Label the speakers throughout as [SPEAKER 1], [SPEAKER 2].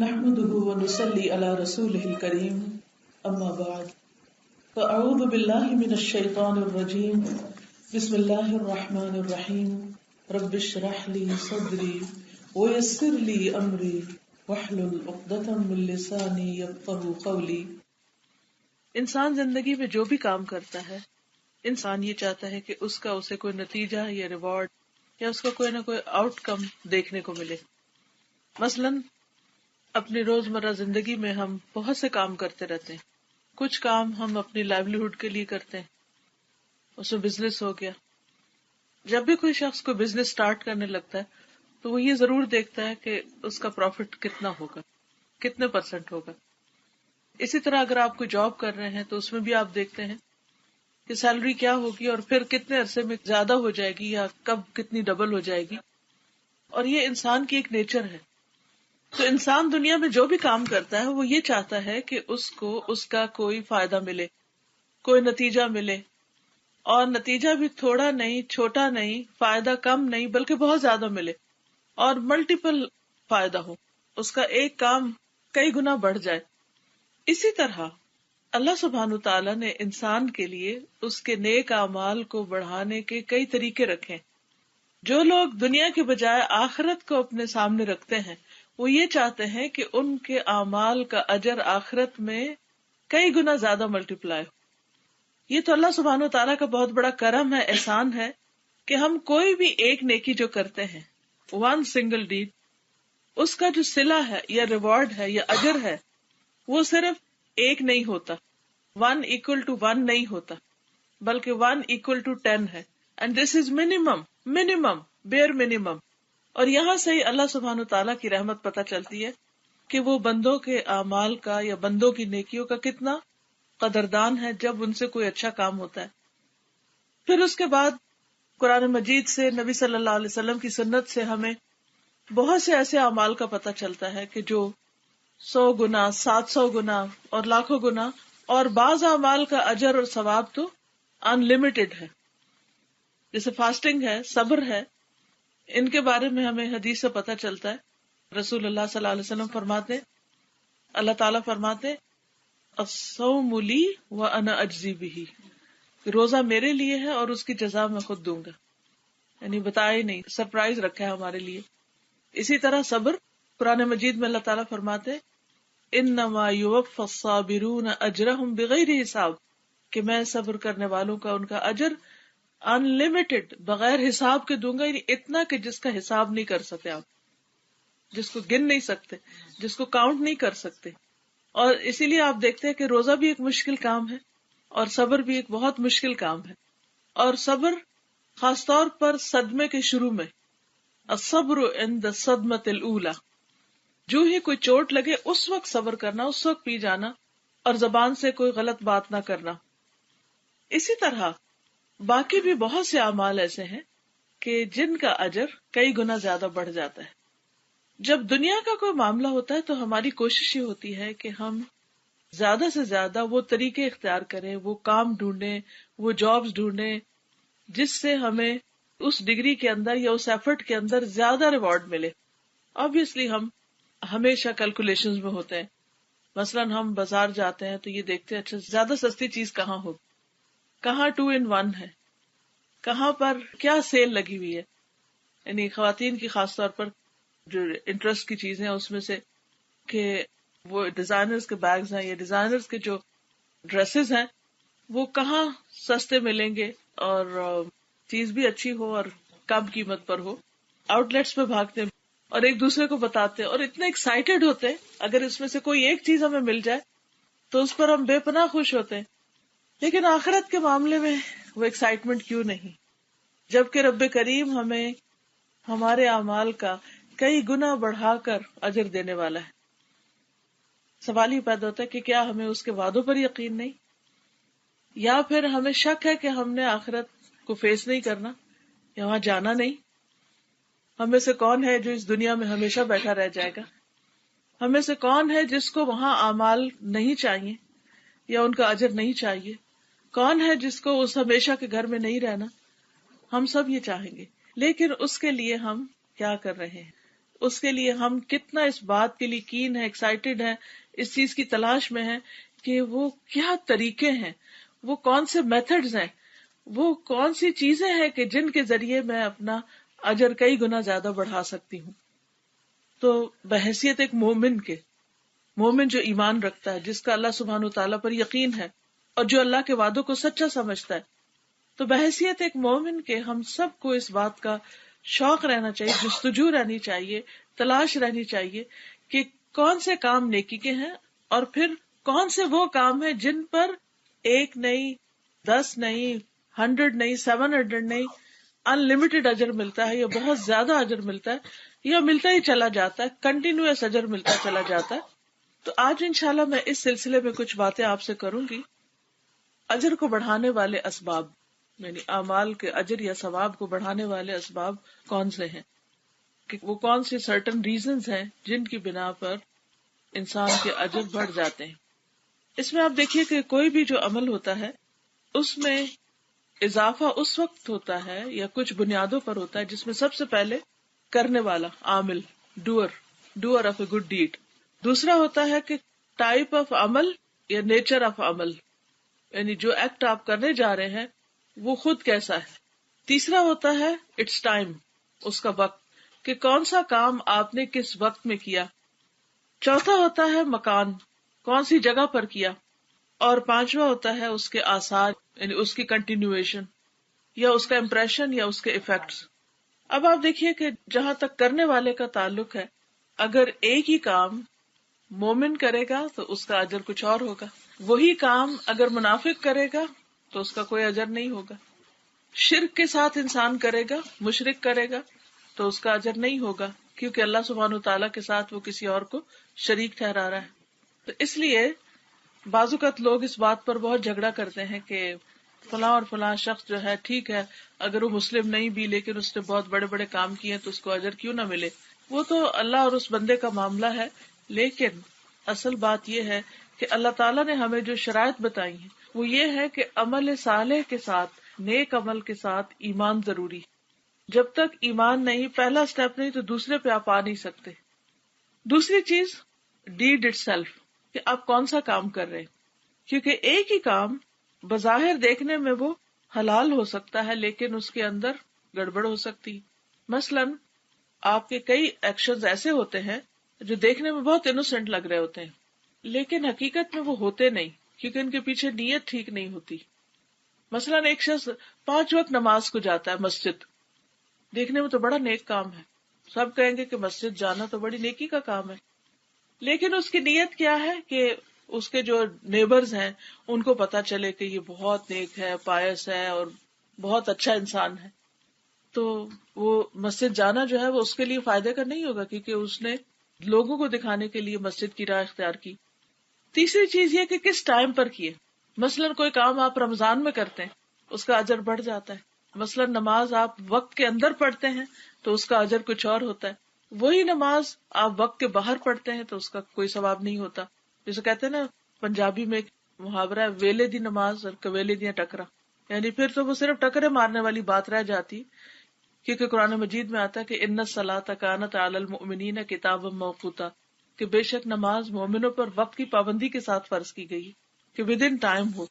[SPEAKER 1] نحمده ونصلي على رسوله الكريم اما بعد فاعوذ بالله من الشيطان الرجيم بسم الله الرحمن الرحيم رب اشرح لي صدري ويسر لي امري واحلل عقدة من لساني يفقهوا قولي۔
[SPEAKER 2] انسان زندگی میں جو بھی کام کرتا ہے، انسان یہ چاہتا ہے کہ اس کا اسے کوئی نتیجہ یا ریوارڈ یا اس کا کوئی نہ کوئی آؤٹ کم دیکھنے کو ملے۔ مثلاً اپنی روزمرہ زندگی میں ہم بہت سے کام کرتے رہتے ہیں۔ کچھ کام ہم اپنی لائیولیہوڈ کے لیے کرتے ہیں، اس میں بزنس ہو گیا۔ جب بھی کوئی شخص کو بزنس سٹارٹ کرنے لگتا ہے تو وہ یہ ضرور دیکھتا ہے کہ اس کا پروفٹ کتنا ہوگا، کتنے % ہوگا۔ اسی طرح اگر آپ کوئی جاب کر رہے ہیں تو اس میں بھی آپ دیکھتے ہیں کہ سیلری کیا ہوگی اور پھر کتنے عرصے میں زیادہ ہو جائے گی یا کب کتنی ڈبل ہو جائے گی، اور یہ انسان کی ایک نیچر ہے۔ تو انسان دنیا میں جو بھی کام کرتا ہے وہ یہ چاہتا ہے کہ اس کو اس کا کوئی فائدہ ملے، کوئی نتیجہ ملے، اور نتیجہ بھی تھوڑا نہیں، چھوٹا نہیں، فائدہ کم نہیں، بلکہ بہت زیادہ ملے اور ملٹیپل فائدہ ہو، اس کا ایک کام کئی گنا بڑھ جائے۔ اسی طرح اللہ سبحانہ تعالیٰ نے انسان کے لیے اس کے نیک اعمال کو بڑھانے کے کئی طریقے رکھے۔ جو لوگ دنیا کے بجائے آخرت کو اپنے سامنے رکھتے ہیں وہ یہ چاہتے ہیں کہ ان کے اعمال کا اجر آخرت میں کئی گنا زیادہ ملٹیپلائی ہو۔ یہ تو اللہ سبحانہ تعالیٰ کا بہت بڑا کرم ہے، احسان ہے کہ ہم کوئی بھی ایک نیکی جو کرتے ہیں، ون سنگل ڈیڈ، اس کا جو صلہ ہے یا ریوارڈ ہے یا اجر ہے وہ صرف ایک نہیں ہوتا، 1 = 1 نہیں ہوتا، بلکہ 1 = 10 ہے، and this is minimum bare minimum. اور یہاں سے ہی اللہ سبحانہ تعالیٰ کی رحمت پتہ چلتی ہے کہ وہ بندوں کے اعمال کا یا بندوں کی نیکیوں کا کتنا قدردان ہے جب ان سے کوئی اچھا کام ہوتا ہے۔ پھر اس کے بعد قرآن مجید سے، نبی صلی اللہ علیہ وسلم کی سنت سے ہمیں بہت سے ایسے اعمال کا پتہ چلتا ہے کہ جو 100 گنا، 700 گنا اور لاکھوں گنا، اور بعض اعمال کا اجر اور ثواب تو ان لمیٹڈ ہے، جیسے فاسٹنگ ہے، صبر ہے۔ ان کے بارے میں ہمیں حدیث سے پتہ چلتا ہے، رسول اللہ صلی اللہ علیہ وسلم فرماتے، اللہ تعالیٰ فرماتے الصوم لی وانا اجزی بہ، روزہ میرے لیے ہے اور اس کی جزا میں خود دوں گا، یعنی بتایا ہی نہیں، سرپرائز رکھا ہے ہمارے لیے۔ اسی طرح صبر، قرآن مجید میں اللہ تعالیٰ فرماتے انما یوفی الصابرون اجرہم بغیر حساب، کہ میں صبر کرنے والوں کا ان کا اجر ان لمیٹڈ، بغیر حساب کے دوں گا، یعنی اتنا کہ جس کا حساب نہیں کر سکتے آپ، جس کو گن نہیں سکتے، جس کو کاؤنٹ نہیں کر سکتے۔ اور اسی لیے آپ دیکھتے ہیں کہ روزہ بھی ایک مشکل کام ہے اور صبر بھی ایک بہت مشکل کام ہے، اور صبر خاص طور پر صدمے کے شروع میں، الصبر عند الصدمۃ الاولی، جو ہی کوئی چوٹ لگے اس وقت صبر کرنا، اس وقت پی جانا اور زبان سے کوئی غلط بات نہ کرنا۔ اسی طرح باقی بھی بہت سے اعمال ایسے ہیں کہ جن کا اجر کئی گنا زیادہ بڑھ جاتا ہے۔ جب دنیا کا کوئی معاملہ ہوتا ہے تو ہماری کوشش یہ ہوتی ہے کہ ہم زیادہ سے زیادہ وہ طریقے اختیار کریں، وہ کام ڈھونڈیں، وہ جابز ڈھونڈیں جس سے ہمیں اس ڈگری کے اندر یا اس ایفرٹ کے اندر زیادہ ریوارڈ ملے۔ آبویسلی ہم ہمیشہ کیلکولیشنز میں ہوتے ہیں۔ مثلاً ہم بازار جاتے ہیں تو یہ دیکھتے ہیں اچھا زیادہ سستی چیز کہاں ہوگی، کہاں 2 in 1 ہے، کہاں پر کیا سیل لگی ہوئی ہے۔ یعنی خواتین کی خاص طور پر جو انٹرسٹ کی چیزیں ہیں اس میں سے کہ وہ ڈیزائنرز کے بیگز ہیں یا ڈیزائنرز کے جو ڈریسز ہیں وہ کہاں سستے ملیں گے اور چیز بھی اچھی ہو اور کم قیمت پر ہو۔ آؤٹ لیٹس پہ بھاگتے ہیں اور ایک دوسرے کو بتاتے ہیں اور اتنے ایکسائٹیڈ ہوتے ہیں اگر اس میں سے کوئی ایک چیز ہمیں مل جائے تو اس پر ہم بے پناہ خوش ہوتے ہیں۔ لیکن آخرت کے معاملے میں وہ ایکسائٹمنٹ کیوں نہیں، جبکہ رب کریم ہمیں ہمارے اعمال کا کئی گنا بڑھا کر اجر دینے والا ہے۔ سوال یہ پیدا ہوتا ہے کہ کیا ہمیں اس کے وعدوں پر یقین نہیں، یا پھر ہمیں شک ہے کہ ہم نے آخرت کو فیس نہیں کرنا یا وہاں جانا نہیں۔ ہم میں سے کون ہے جو اس دنیا میں ہمیشہ بیٹھا رہ جائے گا؟ ہم میں سے کون ہے جس کو وہاں اعمال نہیں چاہیے یا ان کا اجر نہیں چاہیے؟ کون ہے جس کو اس ہمیشہ کے گھر میں نہیں رہنا؟ ہم سب یہ چاہیں گے، لیکن اس کے لیے ہم کیا کر رہے ہیں؟ اس کے لیے ہم کتنا اس بات کے لیے کین ہے، ایکسائٹیڈ ہے، اس چیز کی تلاش میں ہے کہ وہ کیا طریقے ہیں، وہ کون سے میتھڈز ہیں، وہ کون سی چیزیں ہیں کہ جن کے ذریعے میں اپنا اجر کئی گنا زیادہ بڑھا سکتی ہوں. تو بحیثیت ایک مومن کے، مومن جو ایمان رکھتا ہے، جس کا اللہ سبحانہ وتعالیٰ پر یقین ہے اور جو اللہ کے وعدوں کو سچا سمجھتا ہے، تو بحیثیت ایک مومن کے ہم سب کو اس بات کا شوق رہنا چاہیے، جستجو رہنی چاہیے، تلاش رہنی چاہیے کہ کون سے کام نیکی کے ہیں، اور پھر کون سے وہ کام ہیں جن پر 1 نہیں، 10 نہیں، 100 نہیں، 700 نہیں، انلمیٹڈ اجر ملتا ہے، یا بہت زیادہ اجر ملتا ہے، یا ملتا ہی چلا جاتا ہے، کنٹینیوس اجر ملتا چلا جاتا ہے. تو آج انشاءاللہ میں اس سلسلے میں کچھ باتیں آپ سے کروں گی. اجر کو بڑھانے والے اسباب، یعنی اعمال کے اجر یا ثواب کو بڑھانے والے اسباب کون سے ہیں، کہ وہ کون سی سرٹن ریزنز ہیں جن کی بنا پر انسان کے اجر بڑھ جاتے ہیں. اس میں آپ دیکھیے کہ کوئی بھی جو عمل ہوتا ہے اس میں اضافہ اس وقت ہوتا ہے یا کچھ بنیادوں پر ہوتا ہے جس میں سب سے پہلے کرنے والا، عامل، doer of a good deed. دوسرا ہوتا ہے کہ ٹائپ آف عمل یا نیچر آف عمل، یعنی جو ایکٹ آپ کرنے جا رہے ہیں وہ خود کیسا ہے. تیسرا ہوتا ہے اٹس ٹائم، اس کا وقت، کہ کون سا کام آپ نے کس وقت میں کیا. چوتھا ہوتا ہے مکان، کون سی جگہ پر کیا. اور پانچواں ہوتا ہے اس کے آثار، یعنی اس کی کنٹینیویشن یا اس کا امپریشن یا اس کے ایفیکٹس. اب آپ دیکھیے کہ جہاں تک کرنے والے کا تعلق ہے، اگر ایک ہی کام مومن کرے گا تو اس کا اجر کچھ اور ہوگا، وہی کام اگر منافق کرے گا تو اس کا کوئی اجر نہیں ہوگا. شرک کے ساتھ انسان کرے گا، مشرک کرے گا تو اس کا اجر نہیں ہوگا، کیونکہ اللہ سبحانہ وتعالیٰ کے ساتھ وہ کسی اور کو شریک ٹھہرا رہا ہے. تو اس لیے بعض اوقات لوگ اس بات پر بہت جھگڑا کرتے ہیں کہ فلاں اور فلاں شخص جو ہے ٹھیک ہے، اگر وہ مسلم نہیں بھی لیکن اس نے بہت بڑے بڑے کام کیے تو اس کو اجر کیوں نہ ملے. وہ تو اللہ اور اس بندے کا معاملہ ہے، لیکن اصل بات یہ ہے کہ اللہ تعالیٰ نے ہمیں جو شرائط بتائی ہیں وہ یہ ہے کہ عمل صالح کے ساتھ، نیک عمل کے ساتھ ایمان ضروری. جب تک ایمان نہیں، پہلا سٹیپ نہیں، تو دوسرے پہ آپ آ نہیں سکتے. دوسری چیز ڈیڈ اٹ سیلف، کہ آپ کون سا کام کر رہے ہیں، کیونکہ ایک ہی کام بظاہر دیکھنے میں وہ حلال ہو سکتا ہے لیکن اس کے اندر گڑبڑ ہو سکتی. مثلا آپ کے کئی ایکشنز ایسے ہوتے ہیں جو دیکھنے میں بہت انوسنٹ لگ رہے ہوتے ہیں لیکن حقیقت میں وہ ہوتے نہیں، کیونکہ ان کے پیچھے نیت ٹھیک نہیں ہوتی. مثلا ایک شخص 5 وقت نماز کو جاتا ہے مسجد، دیکھنے میں تو بڑا نیک کام ہے، سب کہیں گے کہ مسجد جانا تو بڑی نیکی کا کام ہے، لیکن اس کی نیت کیا ہے کہ اس کے جو نیبرز ہیں ان کو پتا چلے کہ یہ بہت نیک ہے، پائس ہے اور بہت اچھا انسان ہے. تو وہ مسجد جانا جو ہے وہ اس کے لیے فائدے کا نہیں ہوگا، کیونکہ اس نے لوگوں کو دکھانے کے لیے مسجد کی راہ اختیار کی. تیسری چیز یہ کہ کس ٹائم پر کیے. مثلا کوئی کام آپ رمضان میں کرتے ہیں اس کا اجر بڑھ جاتا ہے. مثلا نماز آپ وقت کے اندر پڑھتے ہیں تو اس کا اجر کچھ اور ہوتا ہے. وہی نماز آپ وقت کے باہر پڑھتے ہیں تو اس کا کوئی ثواب نہیں ہوتا. جسے کہتے ہیں نا پنجابی میں ایک محاورہ ہے، ویلے دی نماز اور کویلے دیا ٹکرا، یعنی پھر تو وہ صرف ٹکرے مارنے والی بات رہ جاتی، کیونکہ قرآن مجید میں آتا ہے کہ ان الصلاۃ کانت علی المؤمنین کتابا موقوتا، کہ بے شک نماز مومنوں پر وقت کی پابندی کے ساتھ فرض کی گئی کہ ود ان ٹائم ہو.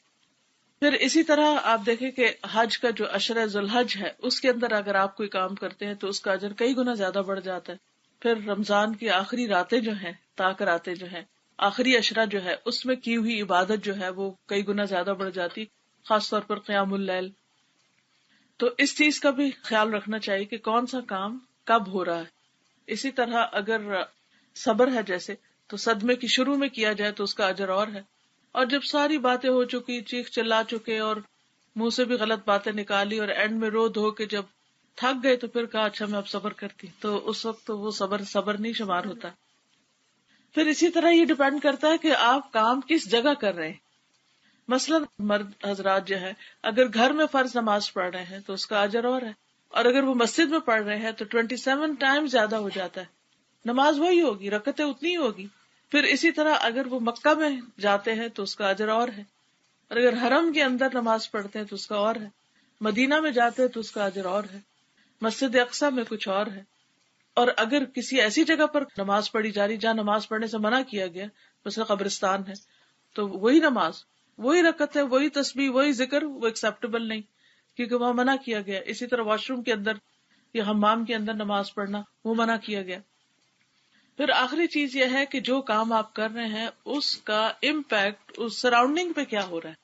[SPEAKER 2] پھر اسی طرح آپ دیکھیں کہ حج کا جو عشرہ ذوالحج ہے اس کے اندر اگر آپ کوئی کام کرتے ہیں تو اس کا اجر کئی گنا زیادہ بڑھ جاتا ہے. پھر رمضان کی آخری راتیں جو ہیں، طاق راتیں جو ہیں، آخری عشرہ جو ہے اس میں کی ہوئی عبادت جو ہے وہ کئی گنا زیادہ بڑھ جاتی، خاص طور پر قیام اللیل. تو اس چیز کا بھی خیال رکھنا چاہیے کہ کون سا کام کب ہو رہا ہے. اسی طرح اگر صبر ہے جیسے، تو صدمے کی شروع میں کیا جائے تو اس کا اجر اور ہے، اور جب ساری باتیں ہو چکی، چیخ چلا چکے اور منہ سے بھی غلط باتیں نکالی اور اینڈ میں رو دھو کے جب تھک گئے تو پھر کہا اچھا میں اب صبر کرتی، تو اس وقت تو وہ صبر نہیں شمار ہوتا. پھر اسی طرح یہ ڈپینڈ کرتا ہے کہ آپ کام کس جگہ کر رہے ہیں. مثلا مرد حضرات جو ہے اگر گھر میں فرض نماز پڑھ رہے ہیں تو اس کا اجر اور ہے، اور اگر وہ مسجد میں پڑھ رہے ہیں تو 27 ٹائم زیادہ ہو جاتا ہے. نماز وہی ہوگی، رکعتیں اتنی ہی ہوگی. پھر اسی طرح اگر وہ مکہ میں جاتے ہیں تو اس کا اجر اور ہے، اور اگر حرم کے اندر نماز پڑھتے ہیں تو اس کا اور ہے. مدینہ میں جاتے ہیں تو اس کا اجر اور ہے. مسجد اقصی میں کچھ اور ہے. اور اگر کسی ایسی جگہ پر نماز پڑھی جا رہی جہاں نماز پڑھنے سے منع کیا گیا، مثلا قبرستان ہے، تو وہی نماز، وہی رکعت ہے، وہی تسبیح، وہی ذکر، وہ ایکسیپٹیبل نہیں، کیونکہ وہاں منع کیا گیا. اسی طرح واش روم کے اندر یا حمام کے اندر نماز پڑھنا وہ منع کیا گیا. پھر آخری چیز یہ ہے کہ جو کام آپ کر رہے ہیں اس کا امپیکٹ اس سراؤنڈنگ پہ کیا ہو رہا ہے،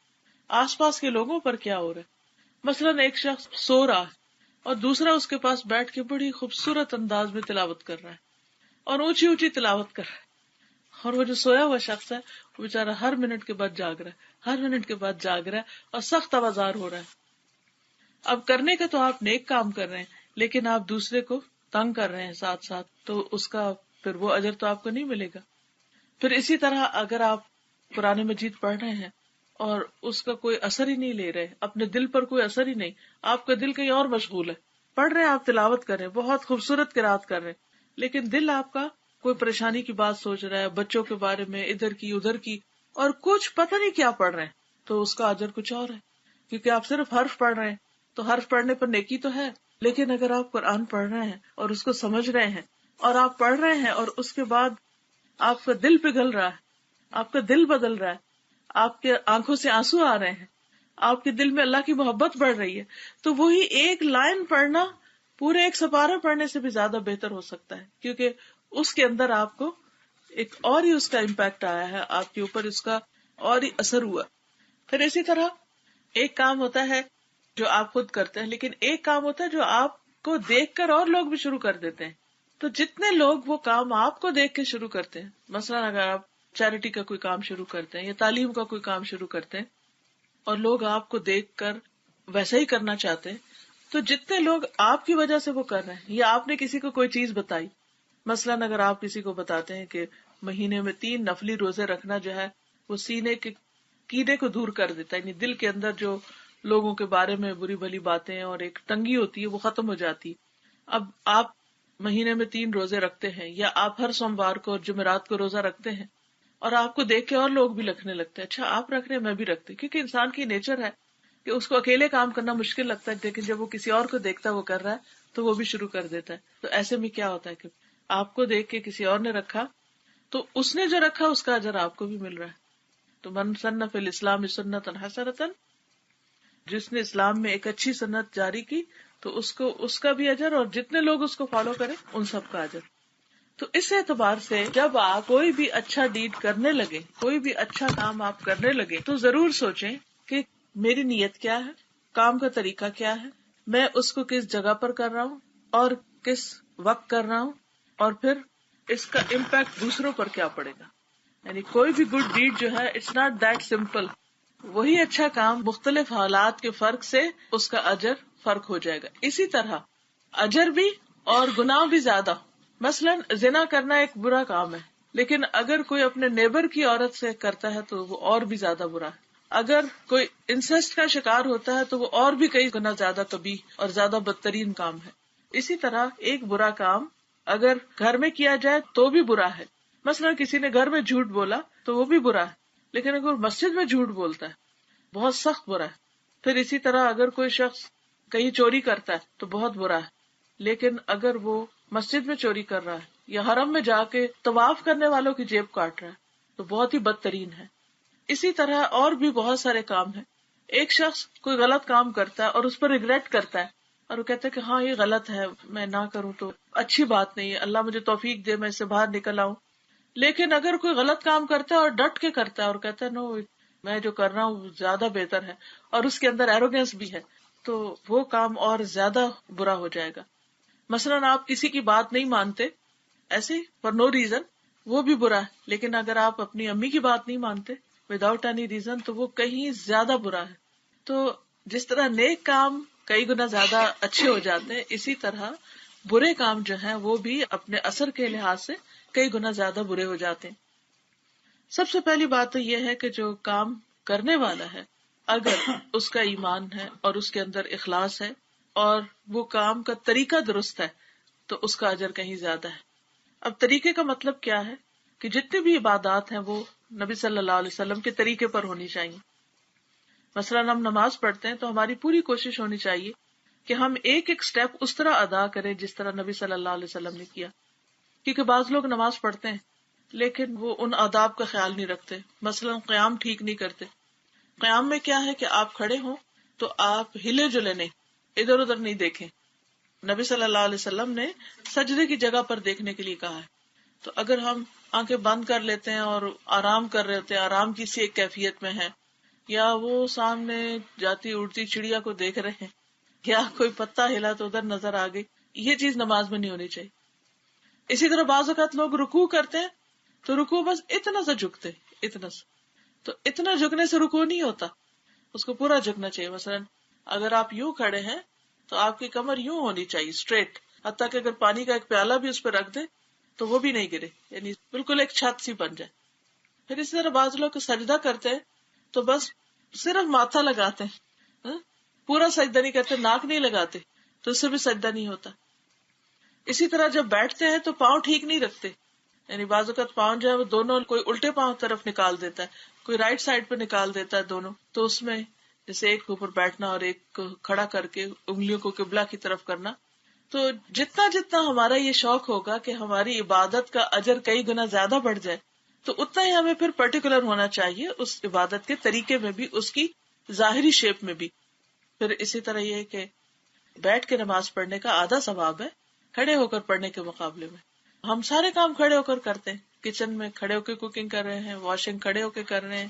[SPEAKER 2] آس پاس کے لوگوں پر کیا ہو رہا ہے. مثلاً ایک شخص سو رہا ہے اور دوسرا اس کے پاس بیٹھ کے بڑی خوبصورت انداز میں تلاوت کر رہا ہے اور اونچی اونچی تلاوت کر رہا ہے، اور وہ جو سویا ہوا شخص ہے وہ بیچارہ ہر منٹ کے بعد جاگ رہا ہے، ہر منٹ کے بعد جاگ رہا ہے اور سخت آوازار ہو رہا ہے. اب کرنے کا تو آپ نیک کام کر رہے ہیں، لیکن آپ دوسرے کو تنگ کر رہے ہیں ساتھ ساتھ، تو اس کا پھر وہ اجر تو آپ کو نہیں ملے گا. پھر اسی طرح اگر آپ قرآن مجید پڑھ رہے ہیں اور اس کا کوئی اثر ہی نہیں لے رہے، اپنے دل پر کوئی اثر ہی نہیں، آپ کا دل کہیں اور مشغول ہے، پڑھ رہے ہیں، آپ تلاوت کر رہے ہیں، بہت خوبصورت قرات کر رہے ہیں، لیکن دل آپ کا کوئی پریشانی کی بات سوچ رہا ہے، بچوں کے بارے میں، ادھر کی ادھر کی، اور کچھ پتہ نہیں کیا پڑھ رہے ہیں، تو اس کا اجر کچھ اور ہے. کیونکہ آپ صرف حرف پڑھ رہے ہیں تو حرف پڑھنے پر نیکی تو ہے، لیکن اگر آپ قرآن پڑھ رہے ہیں اور اس کو سمجھ رہے ہیں اور آپ پڑھ رہے ہیں اور اس کے بعد آپ کا دل پگھل رہا ہے، آپ کا دل بدل رہا ہے، آپ کے آنکھوں سے آنسو آ رہے ہیں، آپ کے دل میں اللہ کی محبت بڑھ رہی ہے، تو وہی ایک لائن پڑھنا پورے ایک سپارہ پڑھنے سے بھی زیادہ بہتر ہو سکتا ہے، کیونکہ اس کے اندر آپ کو ایک اور ہی اس کا امپیکٹ آیا ہے، آپ کے اوپر اس کا اور ہی اثر ہوا. پھر اسی طرح ایک کام ہوتا ہے جو آپ خود کرتے ہیں، لیکن ایک کام ہوتا ہے جو آپ کو دیکھ کر اور لوگ بھی شروع کر دیتے ہیں. تو جتنے لوگ وہ کام آپ کو دیکھ کے شروع کرتے ہیں، مثلا اگر آپ چیریٹی کا کوئی کام شروع کرتے ہیں یا تعلیم کا کوئی کام شروع کرتے ہیں اور لوگ آپ کو دیکھ کر ویسا ہی کرنا چاہتے ہیں، تو جتنے لوگ آپ کی وجہ سے وہ کر رہے ہیں، یا آپ نے کسی کو کوئی چیز بتائی، مثلاً اگر آپ کسی کو بتاتے ہیں کہ مہینے میں 3 نفلی روزے رکھنا جو ہے وہ سینے کے کیڑے کو دور کر دیتا ہے، یعنی دل کے اندر جو لوگوں کے بارے میں بری بھلی باتیں اور ایک تنگی ہوتی ہے وہ ختم ہو جاتی. اب آپ مہینے میں 3 روزے رکھتے ہیں، یا آپ ہر سوموار کو اور جمعرات کو روزہ رکھتے ہیں، اور آپ کو دیکھ کے اور لوگ بھی رکھنے لگتے ہیں، اچھا آپ رکھ رہے ہیں میں بھی رکھتی، کیونکہ انسان کی نیچر ہے کہ اس کو اکیلے کام کرنا مشکل لگتا ہے، لیکن جب وہ کسی اور کو دیکھتا ہے وہ کر رہا ہے تو وہ بھی شروع کر دیتا ہے. تو ایسے میں کیا ہوتا ہے کہ آپ کو دیکھ کے کسی اور نے رکھا تو اس نے جو رکھا اس کا اجر آپ کو بھی مل رہا ہے. تو من سن فی الاسلام سنۃ حسنۃ، جس نے اسلام میں ایک اچھی سنت جاری کی تو اس کا بھی اجر، اور جتنے لوگ اس کو فالو کریں ان سب کا اجر. تو اس اعتبار سے جب آپ کوئی بھی اچھا ڈیڈ کرنے لگے، کوئی بھی اچھا کام آپ کرنے لگے، تو ضرور سوچیں کہ میری نیت کیا ہے، کام کا طریقہ کیا ہے، میں اس کو کس جگہ پر کر رہا ہوں اور کس وقت کر رہا ہوں، اور پھر اس کا امپیکٹ دوسروں پر کیا پڑے گا. یعنی کوئی بھی گڈ ڈیڈ جو ہے اٹس ناٹ دیٹ سمپل. وہی اچھا کام مختلف حالات کے فرق سے اس کا اجر فرق ہو جائے گا. اسی طرح اجر بھی اور گناہ بھی زیادہ. مثلاً زنا کرنا ایک برا کام ہے، لیکن اگر کوئی اپنے نیبر کی عورت سے کرتا ہے تو وہ اور بھی زیادہ برا ہے. اگر کوئی انسیسٹ کا شکار ہوتا ہے تو وہ اور بھی کئی گنا زیادہ قبیح اور زیادہ بدترین کام ہے. اسی طرح ایک برا کام اگر گھر میں کیا جائے تو بھی برا ہے. مثلا کسی نے گھر میں جھوٹ بولا تو وہ بھی برا ہے، لیکن اگر مسجد میں جھوٹ بولتا ہے بہت سخت برا ہے. پھر اسی طرح اگر کوئی شخص کہیں چوری کرتا ہے تو بہت برا ہے، لیکن اگر وہ مسجد میں چوری کر رہا ہے یا حرم میں جا کے طواف کرنے والوں کی جیب کاٹ رہا ہے تو بہت ہی بدترین ہے. اسی طرح اور بھی بہت سارے کام ہیں. ایک شخص کوئی غلط کام کرتا ہے اور اس پر ریگریٹ کرتا ہے اور وہ کہتا ہے کہ ہاں یہ غلط ہے، میں نہ کروں تو اچھی بات نہیں ہے، اللہ مجھے توفیق دے میں اس سے باہر نکل آؤں. لیکن اگر کوئی غلط کام کرتا ہے اور ڈٹ کے کرتا ہے اور کہتا ہے نو میں جو کر رہا ہوں زیادہ بہتر ہے، اور اس کے اندر ایروگینس بھی ہے، تو وہ کام اور زیادہ برا ہو جائے گا. مثلاً آپ کسی کی بات نہیں مانتے ایسے فار نو ریزن، وہ بھی برا ہے. لیکن اگر آپ اپنی امی کی بات نہیں مانتے وداؤٹ اینی ریزن تو وہ کہیں زیادہ برا ہے. تو جس طرح نیک کام کئی گنا زیادہ اچھے ہو جاتے ہیں، اسی طرح برے کام جو ہیں وہ بھی اپنے اثر کے لحاظ سے کئی گنا زیادہ برے ہو جاتے ہیں. سب سے پہلی بات تو یہ ہے کہ جو کام کرنے والا ہے اگر اس کا ایمان ہے اور اس کے اندر اخلاص ہے اور وہ کام کا طریقہ درست ہے تو اس کا اجر کہیں زیادہ ہے. اب طریقے کا مطلب کیا ہے کہ جتنی بھی عبادات ہیں وہ نبی صلی اللہ علیہ وسلم کے طریقے پر ہونی چاہیے. مثلاً ہم نماز پڑھتے ہیں تو ہماری پوری کوشش ہونی چاہیے کہ ہم ایک ایک سٹیپ اس طرح ادا کریں جس طرح نبی صلی اللہ علیہ وسلم نے کیا. کیونکہ بعض لوگ نماز پڑھتے ہیں لیکن وہ ان آداب کا خیال نہیں رکھتے. مثلا قیام ٹھیک نہیں کرتے. قیام میں کیا ہے کہ آپ کھڑے ہوں تو آپ ہلے جلے نہیں، ادھر ادھر نہیں دیکھیں. نبی صلی اللہ علیہ وسلم نے سجدے کی جگہ پر دیکھنے کے لیے کہا ہے. تو اگر ہم آنکھیں بند کر لیتے ہیں اور آرام کر رہے ہوتے ہیں، آرام کی سی ایک کیفیت میں ہے، یا وہ سامنے جاتی اڑتی چڑیا کو دیکھ رہے ہیں، یا کوئی پتا ہلا تو ادھر نظر آ گئی، یہ چیز نماز میں نہیں ہونی چاہیے. اسی طرح بعض اوقات لوگ رکوع کرتے ہیں تو رکوع بس اتنا سا جھکتے، اتنا سا، تو اتنا جھکنے سے رکوع نہیں ہوتا، اس کو پورا جھکنا چاہیے. مثلا اگر آپ یوں کھڑے ہیں تو آپ کی کمر یوں ہونی چاہیے اسٹریٹ، حتیٰ کہ اگر پانی کا ایک پیالہ بھی اس پہ رکھ دے تو وہ بھی نہیں گرے، یعنی بالکل ایک چھت سی بن جائے. پھر اسی طرح بعض لوگ سجدہ کرتے ہیں تو بس صرف ماتھا لگاتے ہیں، پورا سجدہ نہیں کرتے، ناک نہیں لگاتے، تو اس سے بھی سجدہ نہیں ہوتا. اسی طرح جب بیٹھتے ہیں تو پاؤں ٹھیک نہیں رکھتے، یعنی بعض اوقات پاؤں جو ہے وہ دونوں، کوئی الٹے پاؤں طرف نکال دیتا ہے، کوئی رائٹ سائڈ پہ نکال دیتا ہے دونوں. تو اس میں جیسے ایک کے اوپر بیٹھنا اور ایک کو کھڑا کر کے انگلیوں کو قبلہ کی طرف کرنا. تو جتنا جتنا ہمارا یہ شوق ہوگا کہ ہماری عبادت کا اجر کئی گنا زیادہ بڑھ جائے، تو اتنا ہی ہمیں پھر پرٹیکولر ہونا چاہیے اس عبادت کے طریقے میں بھی، اس کی ظاہری شیپ میں بھی. پھر اسی طرح یہ کہ بیٹھ کے نماز پڑھنے کا آدھا ثواب ہے کھڑے ہو کر پڑھنے کے مقابلے میں. ہم سارے کام کھڑے ہو کر کرتے ہیں، کچن میں کھڑے ہو کے کوکنگ کر رہے ہیں، واشنگ کھڑے ہو کے کر رہے ہیں،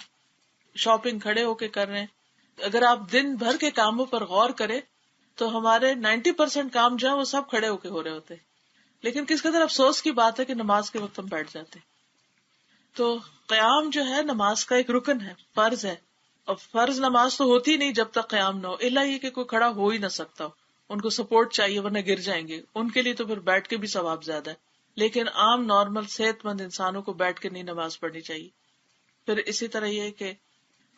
[SPEAKER 2] شاپنگ کھڑے ہو کے کر رہے ہیں. اگر آپ دن بھر کے کاموں پر غور کریں تو ہمارے 90% کام جو ہے وہ سب کھڑے ہو کے ہو رہے ہوتے ہیں. لیکن کس قدر افسوس کی بات ہے کہ نماز کے وقت ہم بیٹھ جاتے ہیں. تو قیام جو ہے نماز کا ایک رکن ہے، فرض ہے. اور فرض نماز تو ہوتی نہیں جب تک قیام نہ ہو، الا یہ کہ کوئی کھڑا ہو ہی نہ سکتا ہو، ان کو سپورٹ چاہیے ورنہ گر جائیں گے. ان کے لیے تو پھر بیٹھ کے بھی ثواب زیادہ ہے، لیکن عام نارمل صحت مند انسانوں کو بیٹھ کے نہیں نماز پڑھنی چاہیے. پھر اسی طرح یہ کہ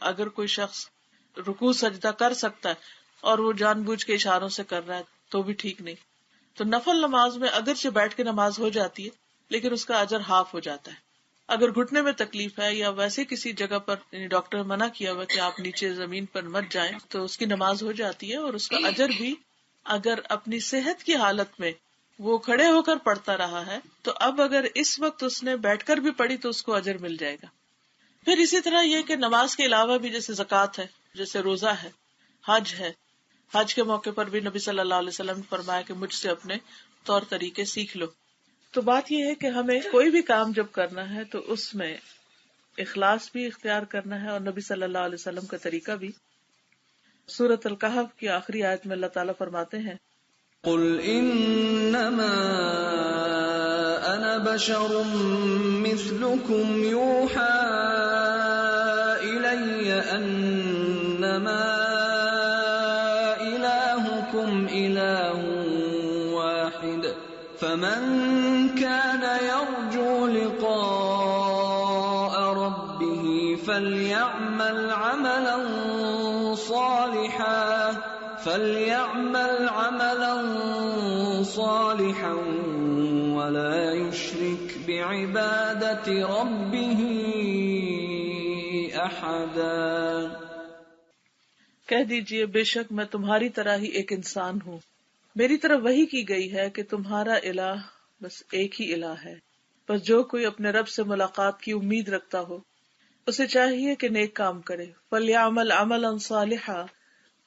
[SPEAKER 2] اگر کوئی شخص رکوع سجدہ کر سکتا ہے اور وہ جان بوجھ کے اشاروں سے کر رہا ہے تو بھی ٹھیک نہیں. تو نفل نماز میں اگرچہ بیٹھ کے نماز ہو جاتی ہے لیکن اس کا اجر ہاف ہو جاتا ہے. اگر گھٹنے میں تکلیف ہے یا ویسے کسی جگہ پر یعنی ڈاکٹر نے منع کیا ہوا کہ آپ نیچے زمین پر مت جائیں تو اس کی نماز ہو جاتی ہے، اور اس کا اجر بھی اگر اپنی صحت کی حالت میں وہ کھڑے ہو کر پڑھتا رہا ہے تو اب اگر اس وقت اس نے بیٹھ کر بھی پڑھی تو اس کو اجر مل جائے گا. پھر اسی طرح یہ کہ نماز کے علاوہ بھی جیسے زکوٰۃ ہے، جیسے روزہ ہے، حج ہے. حج کے موقع پر بھی نبی صلی اللہ علیہ وسلم نے فرمایا کہ مجھ سے اپنے طور طریقے سیکھ لو. تو بات یہ ہے کہ ہمیں کوئی بھی کام جب کرنا ہے تو اس میں اخلاص بھی اختیار کرنا ہے اور نبی صلی اللہ علیہ وسلم کا طریقہ بھی. سورۃ الکہف کی آخری آیت میں اللہ تعالیٰ فرماتے ہیں
[SPEAKER 3] قل انما انا بشر مثلكم يوحى الي انما الهكم اله واحد فمن كان يرجو لقاء ربه فليعمل عملا صالحا ولا يشرك بعبادة ربه احدا.
[SPEAKER 2] کہہ دیجئے بے شک میں تمہاری طرح ہی ایک انسان ہوں، میری طرف وحی کی گئی ہے کہ تمہارا الہ بس ایک ہی الہ ہے. بس جو کوئی اپنے رب سے ملاقات کی امید رکھتا ہو اسے چاہیے کہ نیک کام کرے. فَلْيَعْمَلْ عَمَلًا صَالِحًا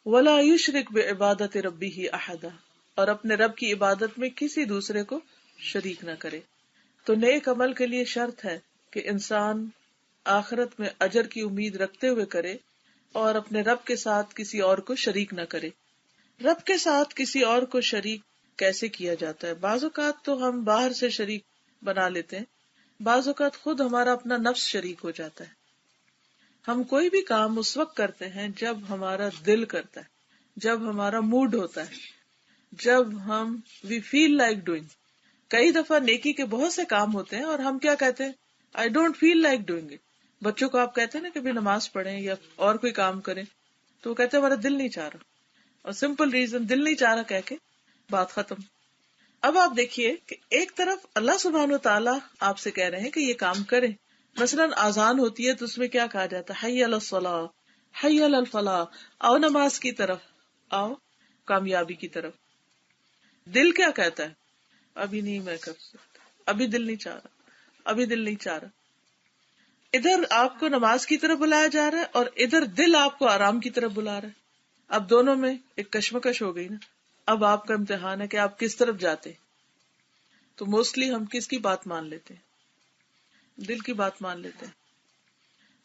[SPEAKER 2] وَلَا يُشْرِكْ بِعِبَادَةِ رَبِّهِ أَحَدًا، اور اپنے رب کی عبادت میں کسی دوسرے کو شریک نہ کرے. تو نیک عمل کے لیے شرط ہے کہ انسان آخرت میں اجر کی امید رکھتے ہوئے کرے اور اپنے رب کے ساتھ کسی اور کو شریک نہ کرے. رب کے ساتھ کسی اور کو شریک کیسے کیا جاتا ہے؟ بعض اوقات تو ہم باہر سے شریک بنا لیتے ہیں، بعض اوقات خود ہمارا اپنا نفس شریک ہو جاتا ہے. ہم کوئی بھی کام اس وقت کرتے ہیں جب ہمارا دل کرتا ہے، جب ہمارا موڈ ہوتا ہے، جب ہم وی فیل لائک ڈوئنگ. کئی دفعہ نیکی کے بہت سے کام ہوتے ہیں اور ہم کیا کہتے ہیں، I don't feel like doing it. بچوں کو آپ کہتے ہیں نا کہ بھی نماز پڑھیں یا اور کوئی کام کریں تو وہ کہتے ہیں ہمارا دل نہیں چاہ رہا، اور سمپل ریزن دل نہیں چاہ رہا کہہ کے بات ختم. اب آپ دیکھیے کہ ایک طرف اللہ سبحانہ و تعالیٰ آپ سے کہہ رہے ہیں کہ یہ کام کریں. مثلاً آذان ہوتی ہے تو اس میں کیا کہا جاتا ہے، حی علی الصلاۃ، حی علی الفلاح، آؤ نماز کی طرف آؤ. کامیابی کی طرف. دل کیا کہتا ہے؟ ابھی نہیں میں کر سکتا، ابھی دل نہیں چاہ رہا، ابھی دل نہیں چاہ رہا. ادھر آپ کو نماز کی طرف بلایا جا رہا ہے اور ادھر دل آپ کو آرام کی طرف بلا رہا ہے. اب دونوں میں ایک کشمکش ہو گئی نا. اب آپ کا امتحان ہے کہ آپ کس طرف جاتے. تو موسٹلی ہم کس کی بات مان لیتے ہیں؟ دل کی بات مان لیتے ہیں.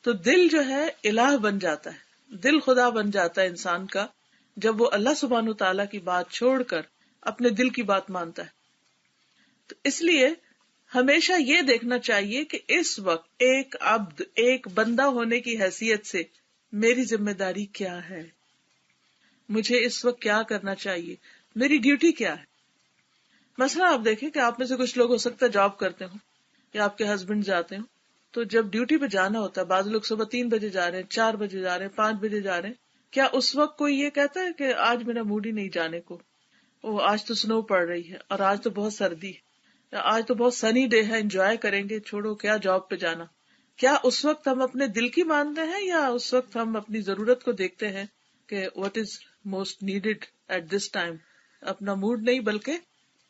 [SPEAKER 2] تو دل جو ہے الہ بن جاتا ہے، دل خدا بن جاتا ہے انسان کا جب وہ اللہ سبحانہ تعالیٰ کی بات چھوڑ کر اپنے دل کی بات مانتا ہے. تو اس لیے ہمیشہ یہ دیکھنا چاہیے کہ اس وقت ایک عبد، ایک بندہ ہونے کی حیثیت سے میری ذمہ داری کیا ہے، مجھے اس وقت کیا کرنا چاہیے، میری ڈیوٹی کیا ہے. مثلا آپ دیکھیں کہ آپ میں سے کچھ لوگ ہو سکتا ہے جاب کرتے ہوں یا آپ کے ہسبینڈ جاتے ہوں، تو جب ڈیوٹی پہ جانا ہوتا ہے، بعض لوگ صبح 3 بجے جا رہے ہیں، 4 بجے جا رہے ہیں، 5 بجے جا رہے ہیں، کیا اس وقت کوئی یہ کہتا ہے کہ آج میرا موڈ ہی نہیں جانے کو، آج تو سنو پڑ رہی ہے اور آج تو بہت سردی ہے، آج تو بہت سنی ڈے ہے، انجوائے کریں گے، چھوڑو کیا جاب پہ جانا. کیا اس وقت ہم اپنے دل کی مانتے ہیں یا اس وقت ہم اپنی ضرورت کو دیکھتے ہیں کہ what is most needed at this time؟ اپنا موڈ نہیں بلکہ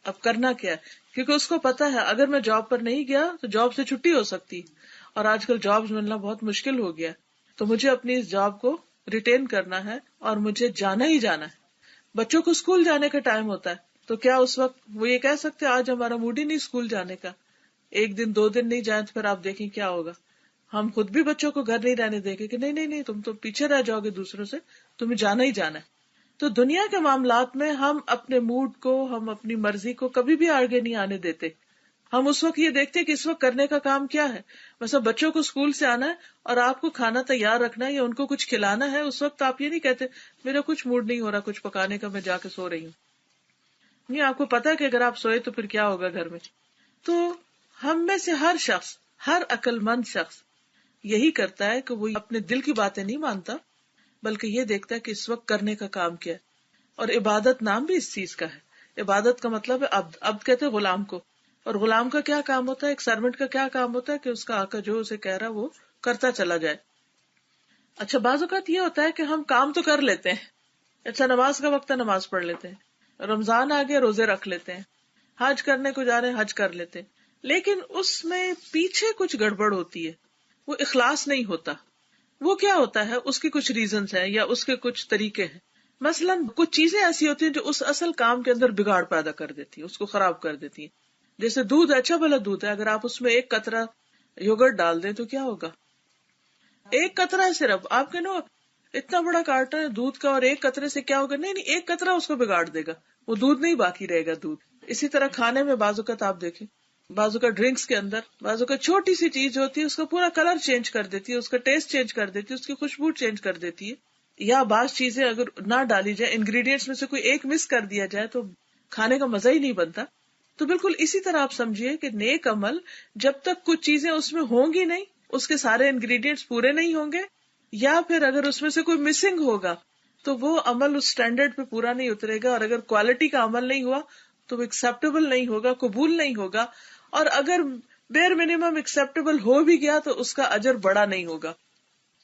[SPEAKER 2] اب کرنا کیا ہے، کیونکہ اس کو پتا ہے اگر میں جاب پر نہیں گیا تو جاب سے چھٹی ہو سکتی، اور آج کل جاب ملنا بہت مشکل ہو گیا، تو مجھے اپنی اس جاب کو ریٹین کرنا ہے اور مجھے جانا ہی جانا ہے. بچوں کو اسکول جانے کا ٹائم ہوتا ہے، تو کیا اس وقت وہ یہ کہہ سکتے آج ہمارا موڈ ہی نہیں اسکول جانے کا، ایک دن 2 دن نہیں جائیں تو پھر آپ دیکھیں کیا ہوگا. ہم خود بھی بچوں کو گھر نہیں رہنے دیں گے کہ نہیں تم تو پیچھے رہ جاؤ گے دوسروں سے، تمہیں جانا ہی جانا ہے. تو دنیا کے معاملات میں ہم اپنے موڈ کو، ہم اپنی مرضی کو کبھی بھی آگے نہیں آنے دیتے. ہم اس وقت یہ دیکھتے کہ اس وقت کرنے کا کام کیا ہے. مثلا بچوں کو اسکول سے آنا ہے اور آپ کو کھانا تیار رکھنا ہے یا ان کو کچھ کھلانا ہے، اس وقت آپ یہ نہیں کہتے میرا کچھ موڈ نہیں ہو رہا کچھ پکانے کا، میں جا کے سو رہی ہوں. نہیں، آپ کو پتا ہے کہ اگر آپ سوئے تو پھر کیا ہوگا گھر میں. تو ہم میں سے ہر شخص، ہر عقل مند شخص یہی کرتا ہے کہ وہ اپنے دل کی باتیں نہیں مانتا بلکہ یہ دیکھتا ہے کہ اس وقت کرنے کا کام کیا ہے. اور عبادت نام بھی اس چیز کا ہے. عبادت کا مطلب ہے عبد. عبد کہتے ہیں غلام کو، اور غلام کا کیا کام ہوتا ہے، ایک سرونٹ کا کیا کام ہوتا ہے کہ اس کا آقا جو اسے کہہ رہا وہ کرتا چلا جائے. اچھا بعض اوقات یہ ہوتا ہے کہ ہم کام تو کر لیتے ہیں، اچھا نماز کا وقت ہے نماز پڑھ لیتے ہیں، رمضان آ گیا روزے رکھ لیتے ہیں، حج کرنے کو جا رہے ہیں حج کر لیتے ہیں، لیکن اس میں پیچھے کچھ گڑبڑ ہوتی ہے، وہ اخلاص نہیں ہوتا. وہ کیا ہوتا ہے، اس کی کچھ ریزنز ہیں یا اس کے کچھ طریقے ہیں. مثلاً کچھ چیزیں ایسی ہوتی ہیں جو اس اصل کام کے اندر بگاڑ پیدا کر دیتی ہیں، اس کو خراب کر دیتی ہیں. جیسے دودھ اچھا بھلا دودھ ہے، اگر آپ اس میں 1 قطرہ یوگرٹ ڈال دیں تو کیا ہوگا، 1 قطرہ ہے صرف، آپ کے نا اتنا بڑا کارٹن ہے دودھ کا اور 1 قطرے سے کیا ہوگا، نہیں 1 قطرہ اس کو بگاڑ دے گا، وہ دودھ نہیں باقی رہے گا دودھ. اسی طرح کھانے میں بعض اوقات آپ دیکھیں، بعض اوقات ڈرنکس کے اندر بعض اوقات چھوٹی سی چیز ہوتی ہے اس کا پورا کلر چینج کر دیتی ہے، اس کا ٹیسٹ چینج کر دیتی ہے، اس کی خوشبو چینج کر دیتی ہے. یا بعض چیزیں اگر نہ ڈالی جائے، انگریڈینٹس میں سے کوئی ایک مس کر دیا جائے تو کھانے کا مزہ ہی نہیں بنتا. تو بالکل اسی طرح آپ سمجھیے کہ نیک عمل جب تک کچھ چیزیں اس میں ہوں گی نہیں، اس کے سارے انگریڈینٹس پورے نہیں ہوں گے، یا پھر اگر اس میں سے کوئی مسنگ ہوگا تو وہ عمل اس سٹینڈرڈ پہ پورا نہیں اترے گا، اور اگر کوالٹی کا عمل نہیں ہوا تو وہ ایکسپٹیبل نہیں ہوگا، قبول نہیں ہوگا، اور اگر بیر منیمم ایکسپٹیبل ہو بھی گیا تو اس کا اجر بڑا نہیں ہوگا.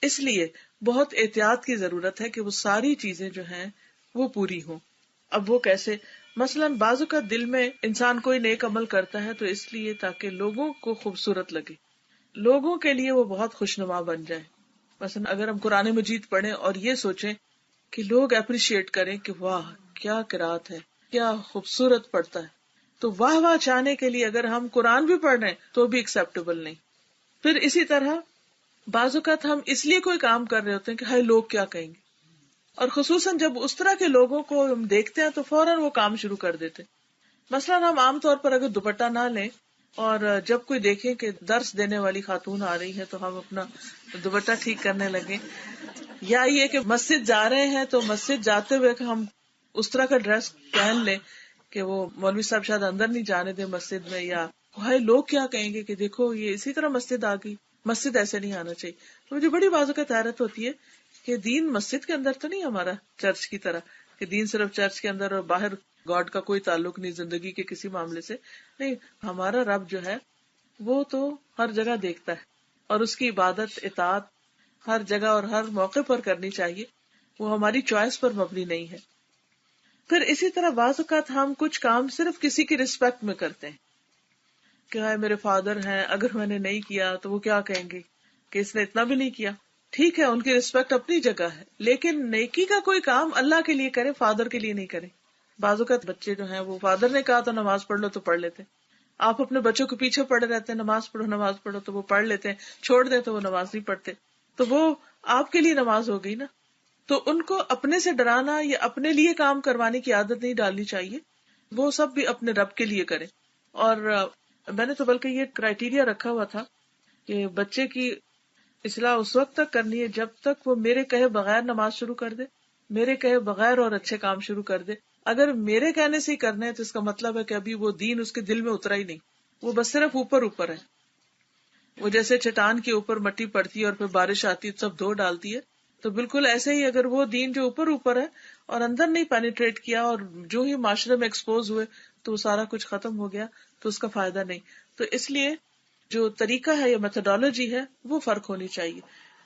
[SPEAKER 2] اس لیے بہت احتیاط کی ضرورت ہے کہ وہ ساری چیزیں جو ہیں وہ پوری ہوں. اب وہ کیسے؟ مثلاً بعض اوقات دل میں انسان کوئی نیک عمل کرتا ہے تو اس لیے تاکہ لوگوں کو خوبصورت لگے، لوگوں کے لیے وہ بہت خوشنما بن جائے. مثلاً اگر ہم قرآن مجید پڑھیں اور یہ سوچیں کہ لوگ اپریشیٹ کریں کہ واہ کیا قرات ہے، کیا خوبصورت پڑھتا ہے، تو واہ واہ چاہنے کے لیے اگر ہم قرآن بھی پڑھ رہے ہیں تو بھی ایکسپٹیبل نہیں. پھر اسی طرح بعض اوقات ہم اس لیے کوئی کام کر رہے ہوتے ہیں کہ ہائے لوگ کیا کہیں گے، اور خصوصاً جب اس طرح کے لوگوں کو ہم دیکھتے ہیں تو فوراً وہ کام شروع کر دیتے. مثلاً ہم عام طور پر اگر دوپٹہ نہ لیں اور جب کوئی دیکھیں کہ درس دینے والی خاتون آ رہی ہے تو ہم اپنا دوپٹہ ٹھیک کرنے لگے، یا یہ کہ مسجد جا رہے ہیں تو مسجد جاتے ہوئے ہم اس طرح کا ڈریس پہن لیں کہ وہ مولوی صاحب شاید اندر نہیں جانے دیں مسجد میں، یا ہائے لوگ کیا کہیں گے کہ دیکھو یہ اسی طرح مسجد آ گئی، مسجد ایسے نہیں آنا چاہیے. تو مجھے بڑی بازو کا حیرت ہوتی ہے کہ دین مسجد کے اندر تو نہیں ہمارا چرچ کی طرح کہ دین صرف چرچ کے اندر اور باہر گاڈ کا کوئی تعلق نہیں زندگی کے کسی معاملے سے. نہیں، ہمارا رب جو ہے وہ تو ہر جگہ دیکھتا ہے اور اس کی عبادت اطاعت ہر جگہ اور ہر موقع پر کرنی چاہیے، وہ ہماری چوائس پر مبنی نہیں ہے. پھر اسی طرح بعض اوقات ہم کچھ کام صرف کسی کی رسپیکٹ میں کرتے ہیں کہ ہائے میرے فادر ہیں، اگر میں نے نہیں کیا تو وہ کیا کہیں گے کہ اس نے اتنا بھی نہیں کیا. ٹھیک ہے، ان کی رسپیکٹ اپنی جگہ ہے، لیکن نیکی کا کوئی کام اللہ کے لیے کرے، فادر کے لیے نہیں کرے. بعض اوقات بچے جو ہیں وہ فادر نے کہا تو نماز پڑھ لو تو پڑھ لیتے، آپ اپنے بچوں کے پیچھے پڑے رہتے ہیں نماز پڑھو تو وہ پڑھ لیتے ہیں، چھوڑ دیں تو وہ نماز نہیں پڑھتے، تو وہ آپ کے لیے نماز ہو گئی نا. تو ان کو اپنے سے ڈرانا یا اپنے لیے کام کروانے کی عادت نہیں ڈالنی چاہیے، وہ سب بھی اپنے رب کے لیے کریں. اور میں نے تو بلکہ یہ کرائیٹیریا رکھا ہوا تھا کہ بچے کی اصلاح اس وقت تک کرنی ہے جب تک وہ میرے کہے بغیر نماز شروع کر دے، میرے کہے بغیر اور اچھے کام شروع کر دے. اگر میرے کہنے سے ہی کرنے ہیں تو اس کا مطلب ہے کہ ابھی وہ دین اس کے دل میں اترا ہی نہیں، وہ بس صرف اوپر ہے. وہ جیسے چٹان کے اوپر مٹی پڑتی ہے اور پھر بارش آتی ہے سب دھو ڈالتی ہے، تو بالکل ایسے ہی اگر وہ دین جو اوپر ہے اور اندر نہیں پینیٹریٹ کیا اور جو ہی معاشرے میں ایکسپوز ہوئے تو وہ سارا کچھ ختم ہو گیا تو اس کا فائدہ نہیں. تو اس لیے جو طریقہ ہے یا میتھڈالوجی ہے وہ فرق ہونی چاہیے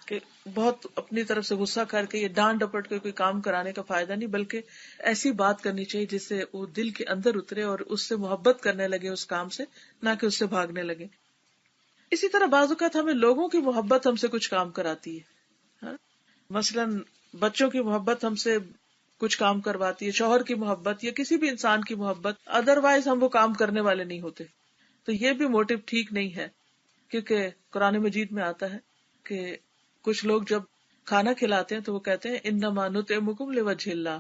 [SPEAKER 2] کہ بہت اپنی طرف سے غصہ کر کے یا ڈانٹ ڈپٹ کے کوئی کام کرانے کا فائدہ نہیں، بلکہ ایسی بات کرنی چاہیے جس سے وہ دل کے اندر اترے اور اس سے محبت کرنے لگے اس کام سے، نہ کہ اس سے بھاگنے لگے. اسی طرح بعض اوقات ہمیں لوگوں کی محبت ہم سے کچھ کام کراتی ہے. مثلاً بچوں کی محبت ہم سے کچھ کام کرواتی ہے، شوہر کی محبت یا کسی بھی انسان کی محبت، ادروائز ہم وہ کام کرنے والے نہیں ہوتے. تو یہ بھی موٹو ٹھیک نہیں ہے، کیونکہ قرآن مجید میں آتا ہے کہ کچھ لوگ جب کھانا کھلاتے ہیں تو وہ کہتے ہیں انما نطعمکم لوجہ اللہ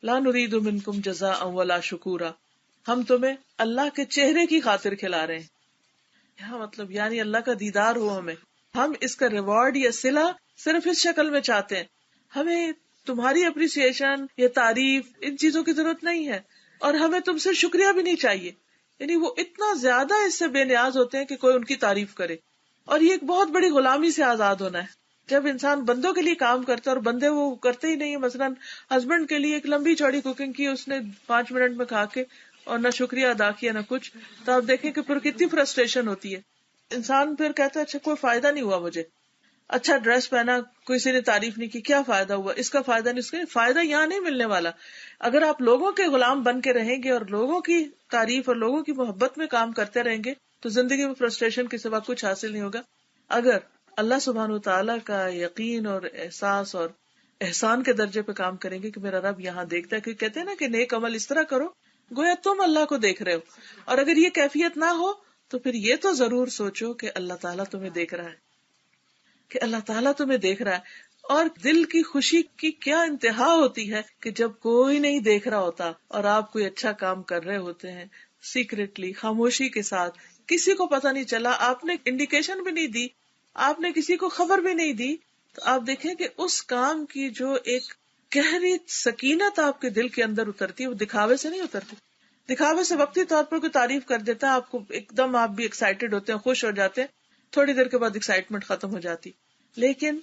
[SPEAKER 2] لا نرید منکم جزاء ولا شکورا، ہم تمہیں اللہ کے چہرے کی خاطر کھلا رہے ہیں. یہاں مطلب یعنی اللہ کا دیدار ہو ہمیں، ہم اس کا ریوارڈ یا صلہ صرف اس شکل میں چاہتے ہیں. ہمیں تمہاری اپریسیشن یا تعریف ان چیزوں کی ضرورت نہیں ہے، اور ہمیں تم سے شکریہ بھی نہیں چاہیے. یعنی وہ اتنا زیادہ اس سے بے نیاز ہوتے ہیں کہ کوئی ان کی تعریف کرے. اور یہ ایک بہت بڑی غلامی سے آزاد ہونا ہے. جب انسان بندوں کے لیے کام کرتا ہے اور بندے وہ کرتے ہی نہیں ہے، مثلاً ہسبینڈ کے لیے ایک لمبی چوڑی کوکنگ کی اس نے 5 منٹ میں کھا کے اور نہ شکریہ ادا کیا نہ کچھ، تو آپ دیکھیں کہ پھر کتنی فرسٹریشن ہوتی ہے. انسان پھر کہتا ہے اچھا کوئی فائدہ نہیں ہوا، مجھے اچھا ڈریس پہنا کسی نے تعریف نہیں کی، کیا فائدہ ہوا، اس کا فائدہ نہیں، اس کا فائدہ یہاں نہیں ملنے والا. اگر آپ لوگوں کے غلام بن کے رہیں گے اور لوگوں کی تعریف اور لوگوں کی محبت میں کام کرتے رہیں گے تو زندگی میں فرسٹریشن کے سوا کچھ حاصل نہیں ہوگا. اگر اللہ سبحانہ وتعالیٰ کا یقین اور احساس اور احسان کے درجے پہ کام کریں گے کہ میرا رب یہاں دیکھتا ہے، کیونکہ کہتے ہیں نا کہ نیک عمل اس طرح کرو گویا تم اللہ کو دیکھ رہے ہو. اور اگر یہ کیفیت نہ ہو تو پھر یہ تو ضرور سوچو کہ اللہ تعالیٰ تمہیں دیکھ رہا ہے، کہ اللہ تعالیٰ تمہیں دیکھ رہا ہے. اور دل کی خوشی کی کیا انتہا ہوتی ہے کہ جب کوئی نہیں دیکھ رہا ہوتا اور آپ کوئی اچھا کام کر رہے ہوتے ہیں سیکریٹلی، خاموشی کے ساتھ، کسی کو پتہ نہیں چلا، آپ نے انڈیکیشن بھی نہیں دی، آپ نے کسی کو خبر بھی نہیں دی، تو آپ دیکھیں کہ اس کام کی جو ایک گہری سکینت آپ کے دل کے اندر اترتی ہے وہ دکھاوے سے نہیں اترتی. دکھاوے سے وقتی طور پر کوئی تعریف کر دیتا ہے، آپ کو ایک دم آپ بھی ایکسائٹیڈ ہوتے ہیں، خوش ہو جاتے ہیں، تھوڑی دیر کے بعد ایکسائٹمنٹ ختم ہو جاتی. لیکن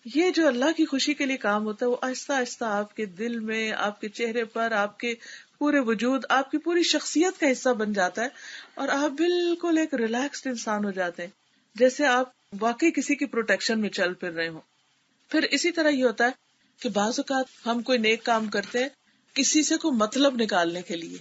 [SPEAKER 2] یہ جو اللہ کی خوشی کے لیے کام ہوتا ہے وہ آہستہ آہستہ آپ کے دل میں، آپ کے چہرے پر، آپ کے پورے وجود، آپ کی پوری شخصیت کا حصہ بن جاتا ہے اور آپ بالکل ایک ریلیکسڈ انسان ہو جاتے ہیں، جیسے آپ واقعی کسی کی پروٹیکشن میں چل پھر رہے ہوں. پھر اسی طرح یہ ہوتا ہے کہ بعض اوقات ہم کوئی نیک کام کرتے ہیں کسی سے کوئی مطلب نکالنے کے لیے.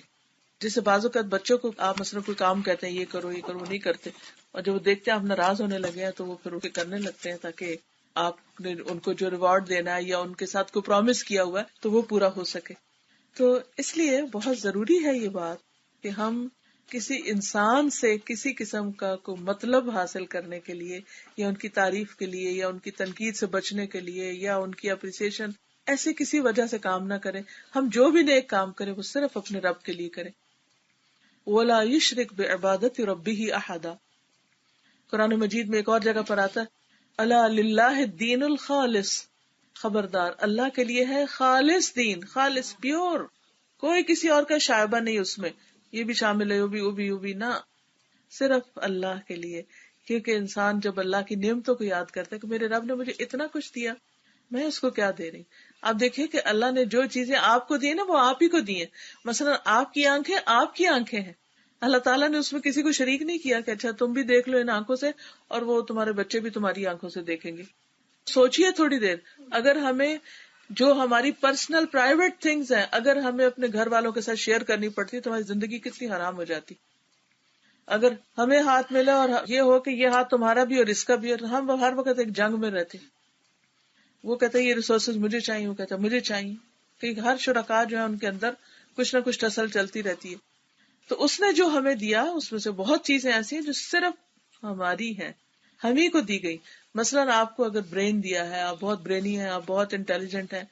[SPEAKER 2] جیسے بعض اوقات بچوں کو آپ مثلا کوئی کام کہتے ہیں یہ کرو یہ کرو، وہ نہیں کرتے، اور جب وہ دیکھتے ہیں آپ ناراض ہونے لگے ہیں تو وہ پھر کرنے لگتے ہیں تاکہ آپ نے ان کو جو ریوارڈ دینا ہے یا ان کے ساتھ کوئی پرومس کیا ہوا ہے تو وہ پورا ہو سکے. تو اس لیے بہت ضروری ہے یہ بات کہ ہم کسی انسان سے کسی قسم کا کوئی مطلب حاصل کرنے کے لیے یا ان کی تعریف کے لیے یا ان کی تنقید سے بچنے کے لیے یا ان کی اپریسیشن ایسے کسی وجہ سے کام نہ کریں. ہم جو بھی نیک کام کریں وہ صرف اپنے رب کے لیے کریں. وَلَا يُشْرِكْ بِعِبَادَةِ رَبِّهِ أَحَدًا. قرآن مجید میں ایک اور جگہ پر آتا ہے الا للہ الدین الخالص، خبردار اللہ کے لیے ہے خالص دین، خالص پیور، کوئی کسی اور کا شائبہ نہیں اس میں، یہ بھی شامل ہے وہ بھی نہ، صرف اللہ کے لیے. کیونکہ انسان جب اللہ کی نعمتوں کو یاد کرتا ہے کہ میرے رب نے مجھے اتنا کچھ دیا، میں اس کو کیا دے رہی. آپ دیکھیں کہ اللہ نے جو چیزیں آپ کو دی نا وہ آپ ہی کو دی ہیں. مثلا آپ کی آنکھیں آپ کی آنکھیں ہیں، اللہ تعالیٰ نے اس میں کسی کو شریک نہیں کیا کہ اچھا تم بھی دیکھ لو ان آنکھوں سے اور وہ تمہارے بچے بھی تمہاری آنکھوں سے دیکھیں گے. سوچئے تھوڑی دیر، اگر ہمیں جو ہماری پرسنل پرائیویٹ تھنگز ہیں اگر ہمیں اپنے گھر والوں کے ساتھ شیئر کرنی پڑتی تو ہماری زندگی کتنی حرام ہو جاتی. اگر ہمیں ہاتھ ملا اور یہ ہو کہ یہ ہاتھ تمہارا بھی اور اس کا بھی، اور ہم ہر وقت ایک جنگ میں رہتے. وہ کہتے ہیں یہ ریسورسز مجھے چاہیے، وہ کہتا ہے مجھے چاہیے، کہ ہر شرکا جو ہے ان کے اندر کچھ نہ کچھ ٹسل چلتی رہتی ہے. تو اس نے جو ہمیں دیا اس میں سے بہت چیزیں ایسی ہیں جو صرف ہماری ہیں، ہم ہی کو دی گئی. مثلاً آپ کو اگر برین دیا ہے، آپ بہت برینی ہیں، آپ بہت انٹیلیجنٹ ہیں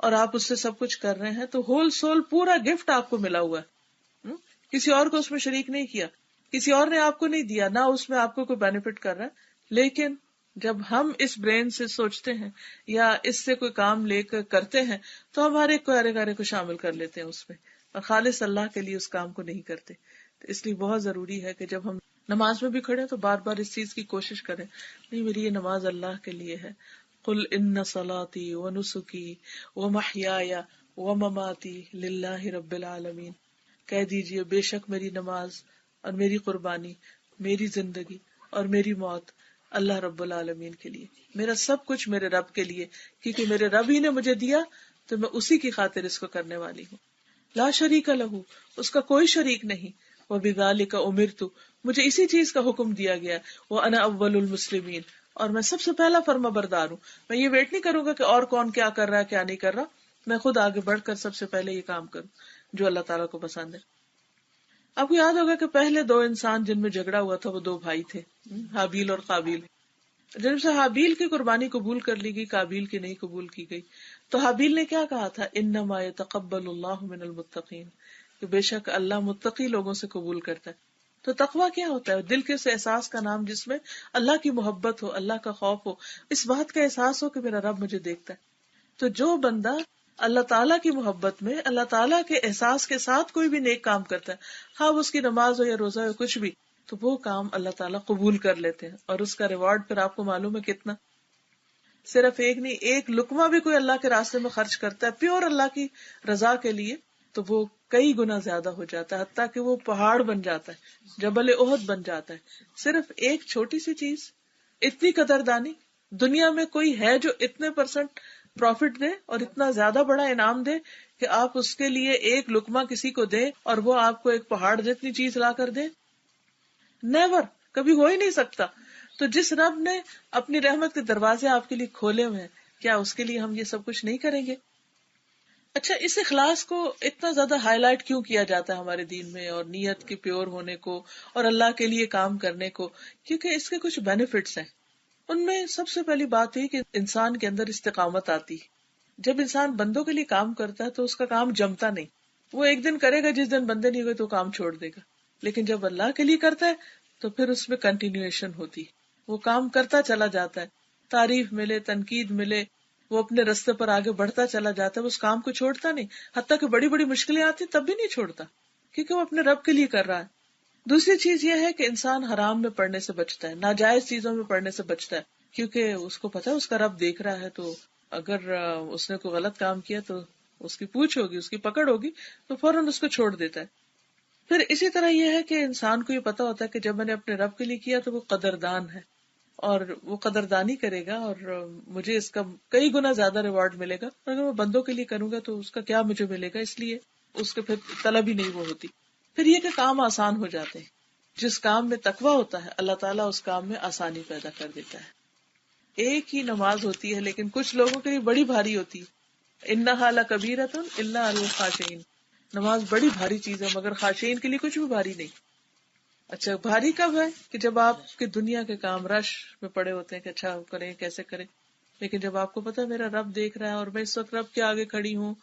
[SPEAKER 2] اور آپ اس سے سب کچھ کر رہے ہیں، تو ہول سول پورا گفٹ آپ کو ملا ہوا ہے. کسی اور کو اس میں شریک نہیں کیا، کسی اور نے آپ کو نہیں دیا، نہ اس میں آپ کو کوئی بینیفٹ کر رہا ہے. لیکن جب ہم اس برین سے سوچتے ہیں یا اس سے کوئی کام لے کر کرتے ہیں تو ہمارے کوارے گارے کو شامل کر لیتے ہیں اس میں، اور خالص اللہ کے لیے اس کام کو نہیں کرتے. تو اس لیے بہت ضروری ہے کہ جب ہم نماز میں بھی کھڑے تو بار بار اس چیز کی کوشش کریں، نہیں میری یہ نماز اللہ کے لیے ہے. قل ان صلاتي ونسكي ومحياي ومماتي للہ رب العالمین. کہہ دیجئے بے شک میری نماز اور میری قربانی، میری زندگی اور میری موت اللہ رب العالمین کے لیے، میرا سب کچھ میرے رب کے لیے، کیونکہ میرے رب ہی نے مجھے دیا تو میں اسی کی خاطر اس کو کرنے والی ہوں. لا شریک لہ، اس کا کوئی شریک نہیں. وبذالک امرت، مجھے اسی چیز کا حکم دیا گیا. وانا اول المسلمین، اور میں سب سے پہلا فرما بردار ہوں. میں یہ ویٹ نہیں کروں گا کہ اور کون کیا کر رہا ہے کیا نہیں کر رہا، میں خود آگے بڑھ کر سب سے پہلے یہ کام کروں جو اللہ تعالیٰ کو پسند ہے. آپ کو یاد ہوگا کہ پہلے دو انسان جن میں جھگڑا ہوا تھا وہ دو بھائی تھے، حابیل اور قابیل. جب سے حابیل کی قربانی قبول کر لی گئی، قابیل کی نہیں قبول کی گئی، تو حابیل نے کیا کہا تھا؟ انما یتقبل اللہ من المتقین، کہ بے شک اللہ متقی لوگوں سے قبول کرتا ہے. تو تقویٰ کیا ہوتا ہے؟ دل کے اس احساس کا نام جس میں اللہ کی محبت ہو، اللہ کا خوف ہو، اس بات کا احساس ہو کہ میرا رب مجھے دیکھتا ہے. تو جو بندہ اللہ تعالیٰ کی محبت میں، اللہ تعالیٰ کے احساس کے ساتھ کوئی بھی نیک کام کرتا ہے، ہاں اس کی نماز ہو یا روزہ ہو کچھ بھی، تو وہ کام اللہ تعالیٰ قبول کر لیتے ہیں. اور اس کا ریوارڈ پھر آپ کو معلوم ہے کتنا. صرف ایک نہیں، ایک لقمہ بھی کوئی اللہ کے راستے میں خرچ کرتا ہے پیور اللہ کی رضا کے لیے، تو وہ کئی گنا زیادہ ہو جاتا ہے، حتیٰ کہ وہ پہاڑ بن جاتا ہے، جبل احد بن جاتا ہے. صرف ایک چھوٹی سی چیز، اتنی قدردانی. دنیا میں کوئی ہے جو اتنے % پروفٹ دے اور اتنا زیادہ بڑا انعام دے کہ آپ اس کے لیے ایک لقمہ کسی کو دیں اور وہ آپ کو ایک پہاڑ جتنی چیز لا کر دے؟ نیور، کبھی ہو ہی نہیں سکتا. تو جس رب نے اپنی رحمت کے دروازے آپ کے لیے کھولے ہوئے ہیں، کیا اس کے لیے ہم یہ سب کچھ نہیں کریں گے؟ اچھا، اس اخلاص کو اتنا زیادہ ہائی لائٹ کیوں کیا جاتا ہے ہمارے دین میں، اور نیت کے پیور ہونے کو اور اللہ کے لیے کام کرنے کو؟ کیونکہ اس کے کچھ بینیفٹس ہیں. ان میں سب سے پہلی بات یہ کہ انسان کے اندر استقامت آتی. جب انسان بندوں کے لیے کام کرتا ہے تو اس کا کام جمتا نہیں. وہ ایک دن کرے گا، جس دن بندے نہیں ہوئے تو کام چھوڑ دے گا. لیکن جب اللہ کے لیے کرتا ہے تو پھر اس میں کنٹینیویشن ہوتی، وہ کام کرتا چلا جاتا ہے. تعریف ملے، تنقید ملے، وہ اپنے راستے پر آگے بڑھتا چلا جاتا ہے، اس کام کو چھوڑتا نہیں. حتیٰ کہ بڑی بڑی مشکلیں آتی تب بھی نہیں چھوڑتا، کیونکہ وہ اپنے رب کے لیے کر رہا ہے. دوسری چیز یہ ہے کہ انسان حرام میں پڑنے سے بچتا ہے، ناجائز چیزوں میں پڑنے سے بچتا ہے، کیونکہ اس کو پتا ہے اس کا رب دیکھ رہا ہے. تو اگر اس نے کوئی غلط کام کیا تو اس کی پوچھ ہوگی، اس کی پکڑ ہوگی، تو فوراً اس کو چھوڑ دیتا ہے. پھر اسی طرح یہ ہے کہ انسان کو یہ پتا ہوتا ہے کہ جب میں نے اپنے رب کے لیے کیا تو وہ قدردان ہے، اور وہ قدردانی کرے گا اور مجھے اس کا کئی گنا زیادہ ریوارڈ ملے گا. اگر میں بندوں کے لیے کروں گا تو اس کا کیا مجھے ملے گا، اس لیے اس کے پھر طلب ہی نہیں وہ ہوتی. پھر یہ کہ کام آسان ہو جاتے ہیں. جس کام میں تقویٰ ہوتا ہے اللہ تعالیٰ اس کام میں آسانی پیدا کر دیتا ہے. ایک ہی نماز ہوتی ہے لیکن کچھ لوگوں کے لیے بڑی بھاری ہوتی ہے. انہا لکبیرۃ الا علی الخاشعین، نماز بڑی بھاری چیز ہے مگر خاشعین کے لیے کچھ بھی بھاری نہیں. اچھا، بھاری کب ہے؟ کہ جب آپ کے دنیا کے کام رش میں پڑے ہوتے ہیں کہ اچھا کریں کیسے کریں. لیکن جب آپ کو پتا میرا رب دیکھ رہا ہے اور میں اس وقت رب کے آگے کھڑی ہوں،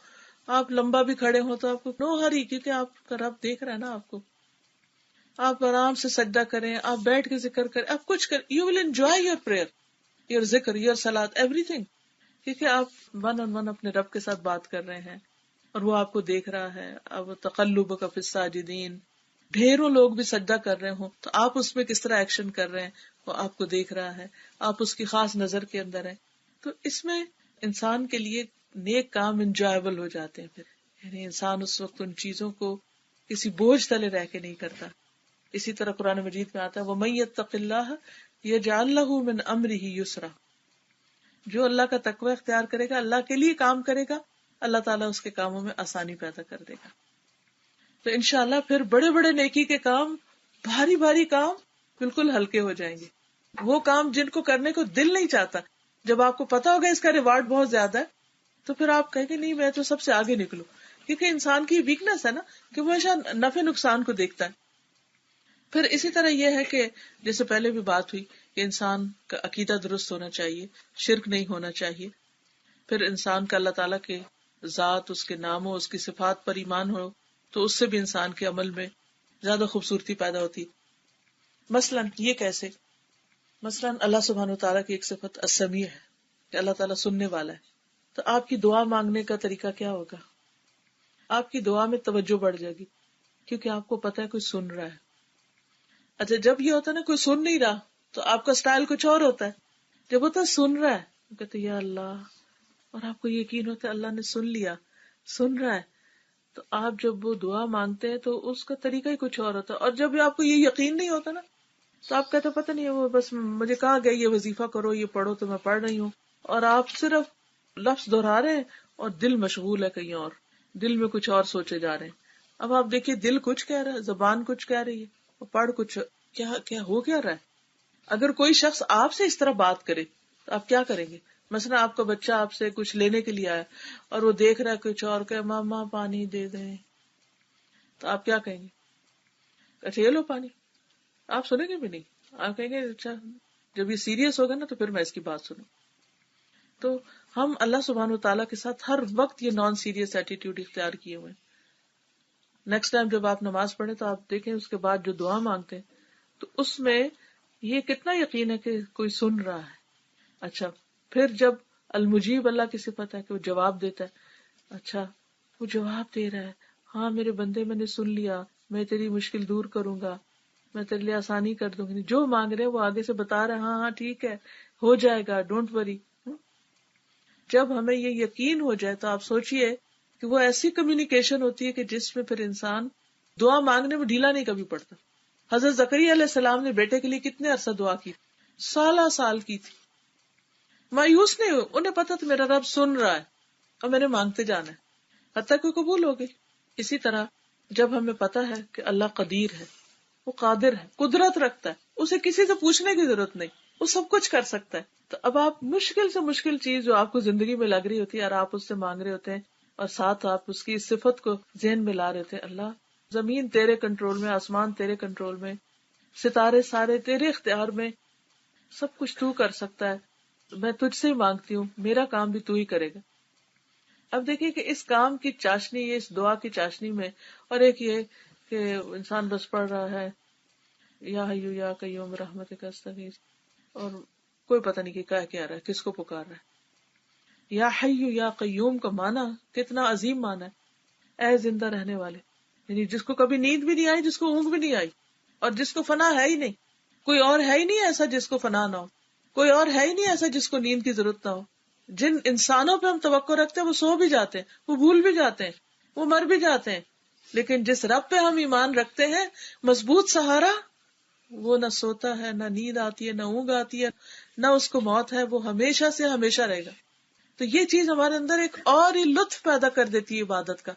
[SPEAKER 2] آپ لمبا بھی کھڑے ہوں تو آپ کو نو ہری، کیونکہ آپ کا رب دیکھ رہا ہے نا آپ کو. آپ آرام سے سجدہ کریں، آپ بیٹھ کے ذکر کریں، آپ کچھ کریں، you will enjoy your prayer, your ذکر، یور صلاۃ، ایوری تھنگ، کیونکہ آپ ون آن ون اپنے رب کے ساتھ بات کر رہے ہیں اور وہ آپ کو دیکھ رہا ہے. اب تقلبک فی الساجدین، ڈھیروں لوگ بھی سجدہ کر رہے ہوں تو آپ اس میں کس طرح ایکشن کر رہے ہیں، وہ آپ کو دیکھ رہا ہے، آپ اس کی خاص نظر کے اندر ہیں. تو اس میں انسان کے لیے نیک کام انجوائبل ہو جاتے ہیں. پھر یعنی انسان اس وقت ان چیزوں کو کسی بوجھ تلے رہ کے نہیں کرتا. اسی طرح قرآن مجید میں آتا ہے وَمَن يَتَّقِ اللَّهَ يَجْعَل لَّهُ مِنْ أَمْرِهِ يُسْرًا، جو اللہ کا تقوی اختیار کرے گا، اللہ کے لیے کام کرے گا، اللہ تعالیٰ اس کے کاموں میں آسانی پیدا کر دے گا. تو انشاءاللہ پھر بڑے بڑے نیکی کے کام، بھاری بھاری کام بالکل ہلکے ہو جائیں گے. وہ کام جن کو کرنے کو دل نہیں چاہتا، جب آپ کو پتا ہوگا اس کا ریوارڈ بہت زیادہ ہے، تو پھر آپ کہیں گے نہیں میں تو سب سے آگے نکلوں. کیونکہ انسان کی ویکنس ہے نا کہ وہ ہمیشہ نفع نقصان کو دیکھتا ہے. پھر اسی طرح یہ ہے کہ جیسے پہلے بھی بات ہوئی کہ انسان کا عقیدہ درست ہونا چاہیے، شرک نہیں ہونا چاہیے. پھر انسان کا اللہ تعالیٰ کے ذات، اس کے ناموں، اس کی صفات پر ایمان ہو تو اس سے بھی انسان کے عمل میں زیادہ خوبصورتی پیدا ہوتی. مثلا یہ کیسے؟ مثلا اللہ سبحانہ وتعالیٰ کی ایک صفت السمیع ہے کہ اللہ تعالیٰ سننے والا ہے. تو آپ کی دعا مانگنے کا طریقہ کیا ہوگا؟ آپ کی دعا میں توجہ بڑھ جائے گی کیونکہ آپ کو پتا ہے کوئی سن رہا ہے. اچھا جب یہ ہوتا ہے نا کوئی سن نہیں رہا تو آپ کا سٹائل کچھ اور ہوتا ہے. جب ہوتا ہے سن رہا ہے کہتے یا اللہ، اور آپ کو یقین ہوتا ہے اللہ نے سن لیا، سن رہا ہے، تو آپ جب وہ دعا مانگتے ہیں تو اس کا طریقہ ہی کچھ اور ہوتا ہے. اور جب آپ کو یہ یقین نہیں ہوتا نا تو آپ کہتے پتہ نہیں وہ بس مجھے کہا گیا یہ وظیفہ کرو، یہ پڑھو، تو میں پڑھ رہی ہوں، اور آپ صرف لفظ دہرا رہے ہیں اور دل مشغول ہے کہیں اور، دل میں کچھ اور سوچے جا رہے ہیں. اب آپ دیکھیے دل کچھ کہہ رہا ہے، زبان کچھ کہہ رہی ہے، اور پڑھ کچھ کیا ہو کیا رہا ہے. اگر کوئی شخص آپ سے اس طرح بات کرے تو آپ کیا کریں گے؟ مثلا آپ کا بچہ آپ سے کچھ لینے کے لیے آیا اور وہ دیکھ رہا ہے کچھ اور، کہ ماما پانی دے دیں، تو آپ کیا کہیں گے؟ اچھا یہ لو پانی. آپ سنیں گے بھی نہیں، آپ کہیں گے اچھا جب یہ سیریس ہوگا نا تو پھر میں اس کی بات سنوں. تو ہم اللہ سبحانہ وتعالیٰ کے ساتھ ہر وقت یہ نان سیریس ایٹیٹیوڈ اختیار کیے ہوئے. نیکسٹ ٹائم جب آپ نماز پڑھیں تو آپ دیکھیں اس کے بعد جو دعا مانگتے ہیں تو اس میں یہ کتنا یقین ہے کہ کوئی سن رہا ہے. اچھا پھر جب المجیب اللہ کی صفت ہے کہ وہ جواب دیتا ہے، اچھا وہ جواب دے رہا ہے، ہاں میرے بندے میں نے سن لیا، میں تیری مشکل دور کروں گا، میں تیرے لیے آسانی کر دوں گی. جو مانگ رہے وہ آگے سے بتا رہے ہاں ہاں ٹھیک ہے ہو جائے گا، ڈونٹ وری. جب ہمیں یہ یقین ہو جائے تو آپ سوچئے کہ وہ ایسی کمیونیکیشن ہوتی ہے کہ جس میں پھر انسان دعا مانگنے میں ڈھیلا نہیں کبھی پڑتا. حضرت زکریا علیہ السلام نے بیٹے کے لیے کتنے عرصہ دعا کی؟ سال کی تھی. مایوس نہیں ہوئے، انہیں پتا تھا میرا رب سن رہا ہے اور میں نے مانگتے جانا ہے حتیٰ کہ قبول ہو گئی. اسی طرح جب ہمیں پتا ہے کہ اللہ قدیر ہے، وہ قادر ہے، قدرت رکھتا ہے، اسے کسی سے پوچھنے کی ضرورت نہیں، وہ سب کچھ کر سکتا ہے. تو اب آپ مشکل سے مشکل چیز جو آپ کو زندگی میں لگ رہی ہوتی ہے اور آپ اس سے مانگ رہے ہوتے ہیں اور ساتھ آپ اس کی صفت کو ذہن میں لا رہے تھے، اللہ زمین تیرے کنٹرول میں، آسمان تیرے کنٹرول میں، ستارے سارے تیرے اختیار میں، سب کچھ تو کر سکتا ہے، میں تجھ سے مانگتی ہوں، میرا کام بھی تو ہی کرے گا. اب دیکھیے کہ اس کام کی چاشنی، اس دعا کی چاشنی میں، اور ایک یہ کہ انسان بس پڑھ رہا ہے یا حیو یا قیوم برحمتک استغیث، اور کوئی پتہ نہیں کہ کیا رہا ہے، کس کو پکار رہا ہے. یا حیو یا قیوم کا معنی کتنا عظیم معنی ہے، اے زندہ رہنے والے، یعنی جس کو کبھی نیند بھی نہیں آئی، جس کو اونگ بھی نہیں آئی، اور جس کو فنا ہے ہی نہیں. کوئی اور ہے ہی نہیں ایسا جس کو فنا نہ ہو، کوئی اور ہے ہی نہیں ایسا جس کو نیند کی ضرورت نہ ہو. جن انسانوں پہ ہم توقع رکھتے ہیں وہ سو بھی جاتے ہیں، وہ بھول بھی جاتے ہیں، وہ مر بھی جاتے ہیں، لیکن جس رب پہ ہم ایمان رکھتے ہیں مضبوط سہارا، وہ نہ سوتا ہے، نہ نیند آتی ہے، نہ اونگ آتی ہے، نہ اس کو موت ہے، وہ ہمیشہ سے ہمیشہ رہے گا. تو یہ چیز ہمارے اندر ایک اور ہی لطف پیدا کر دیتی ہے عبادت کا